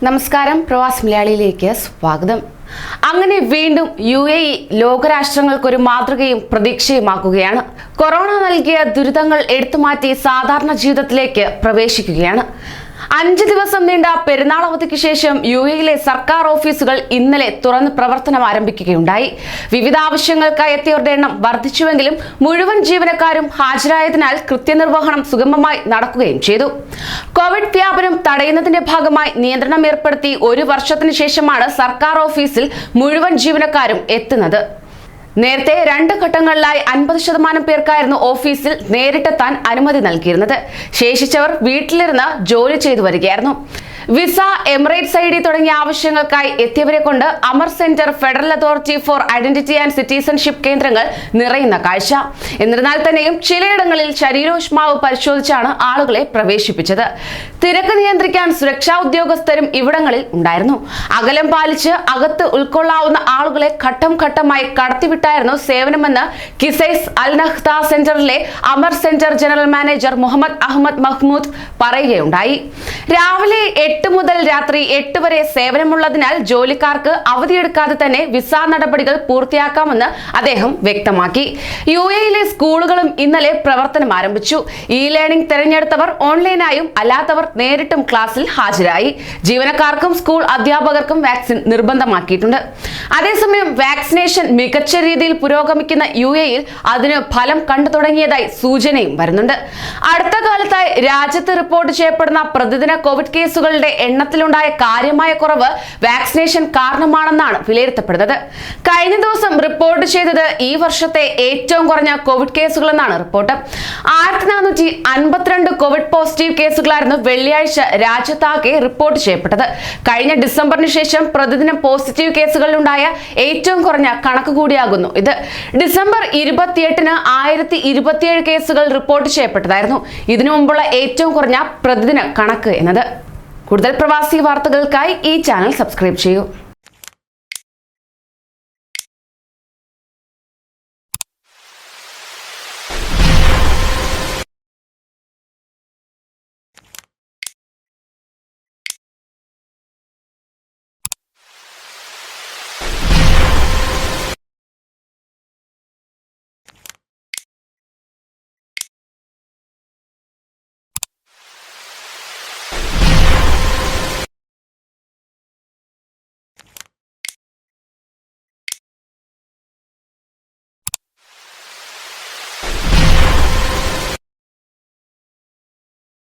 നമസ്കാരം, പ്രവാസ് മലയാളിയിലേക്ക് സ്വാഗതം. അങ്ങനെ വീണ്ടും UAE ലോകരാഷ്ട്രങ്ങൾക്കൊരു മാതൃകയും പ്രതീക്ഷയുമാക്കുകയാണ്. കൊറോണ നൽകിയ ദുരിതങ്ങൾ എടുത്തുമാറ്റി സാധാരണ ജീവിതത്തിലേക്ക് പ്രവേശിക്കുകയാണ്. 5 ദിവസം നീണ്ട പെരുന്നാൾ അവധിക്ക് ശേഷം UAEയിലെ സർക്കാർ ഓഫീസുകൾ ഇന്നലെ തുറന്ന് പ്രവർത്തനം ആരംഭിക്കുകയുണ്ടായി. വിവിധ ആവശ്യങ്ങൾക്കായി എത്തിയവരുടെ എണ്ണം വർദ്ധിച്ചുവെങ്കിലും മുഴുവൻ ജീവനക്കാരും ഹാജരായതിനാൽ കൃത്യനിർവഹണം സുഗമമായി നടക്കുകയും ചെയ്തു. കോവിഡ് വ്യാപനം തടയുന്നതിന്റെ ഭാഗമായി നിയന്ത്രണം ഏർപ്പെടുത്തി 1 വർഷത്തിന് ശേഷമാണ് സർക്കാർ ഓഫീസിൽ മുഴുവൻ ജീവനക്കാരും എത്തുന്നത്. നേരത്തെ 2 ഘട്ടങ്ങളിലായി 50% പേർക്കായിരുന്നു ഓഫീസിൽ നേരിട്ടെത്താൻ അനുമതി നൽകിയിരുന്നത്. ശേഷിച്ചവർ വീട്ടിലിരുന്ന് ജോലി ചെയ്തു വരികയായിരുന്നു. വിസ, എമിറേറ്റ്സ് ID തുടങ്ങിയ ആവശ്യങ്ങൾക്കായി എത്തിയവരെ കൊണ്ട് Amar centre, federal authority four identity and citizenship കേന്ദ്രങ്ങൾ നിറയുന്ന കാഴ്ച. എന്നിരുന്നാൽ തന്നെയും ചിലയിടങ്ങളിൽ ശരീരോഷ്മാവ് പരിശോധിച്ചാണ് ആളുകളെ പ്രവേശിപ്പിച്ചത്. തിരക്ക് നിയന്ത്രിക്കാൻ സുരക്ഷാ ഉദ്യോഗസ്ഥരും ഇവിടങ്ങളിൽ ഉണ്ടായിരുന്നു. അകലം പാലിച്ച് അകത്ത് ഉൾക്കൊള്ളാവുന്ന ആളുകളെ ഘട്ടം ഘട്ടമായി കടത്തിവിട്ടായിരുന്നു സേവനമെന്ന് കിസൈസ് അൽ നഹ്ദ സെന്ററിലെ അമർ centre general manager Muhammad Ahmed Mahmoud പറയുകയുണ്ടായി. രാവിലെ 8 മുതൽ രാത്രി 8 വരെ സേവനമുള്ളതിനാൽ ജോലിക്കാർക്ക് അവധിയെടുക്കാതെ തന്നെ വിസ നടപടികൾ പൂർത്തിയാക്കാമെന്ന് അദ്ദേഹം വ്യക്തമാക്കി. UAEയിലെ സ്കൂളുകളും ഇന്നലെ പ്രവർത്തനം ആരംഭിച്ചു. ലേണിംഗ് തിരഞ്ഞെടുത്തവർ ഓൺലൈനായും അല്ലാത്തവർ നേരിട്ടും ക്ലാസ്സിൽ ഹാജരായി. ജീവനക്കാർക്കും സ്കൂൾ അധ്യാപകർക്കും വാക്സിൻ നിർബന്ധമാക്കിയിട്ടുണ്ട്. അതേസമയം വാക്സിനേഷൻ മികച്ച രീതിയിൽ പുരോഗമിക്കുന്ന UAEയിൽ അതിന് ഫലം കണ്ടു തുടങ്ങിയതായി സൂചനയും വരുന്നുണ്ട്. അടുത്ത കാലത്തായി രാജ്യത്ത് റിപ്പോർട്ട് ചെയ്യപ്പെടുന്ന പ്രതിദിന കോവിഡ് കേസുകളുടെ എണ്ണത്തിലുണ്ടായ കാര്യമായ കുറവ് വാക്സിനേഷൻ കാരണമാണെന്നാണ് വിലയിരുത്തപ്പെടുന്നത്. കഴിഞ്ഞ ദിവസം റിപ്പോർട്ട് ചെയ്തത് ഈ വർഷത്തെ ഏറ്റവും കുറഞ്ഞ കോവിഡ് കേസുകളെന്നാണ് റിപ്പോർട്ട്. 1452 കോവിഡ് പോസിറ്റീവ് കേസുകളായിരുന്നു വെള്ളിയാഴ്ച രാജ്യത്താകെ റിപ്പോർട്ട് ചെയ്യപ്പെട്ടത്. കഴിഞ്ഞ ഡിസംബറിന് ശേഷം പ്രതിദിനം പോസിറ്റീവ് കേസുകളിലുണ്ടായ ഏറ്റവും കുറഞ്ഞ കണക്ക് കൂടിയാകുന്നു ഇത്. ഡിസംബർ 28-ന് 1027 കേസുകൾ റിപ്പോർട്ട് ചെയ്യപ്പെട്ടതായിരുന്നു ഇതിനു മുമ്പുള്ള ഏറ്റവും കുറഞ്ഞ പ്രതിദിന കണക്ക് എന്നത്. കൂടുതൽ പ്രവാസി വാർത്തകൾക്കായി ഈ ചാനൽ സബ്സ്ക്രൈബ് ചെയ്യൂ.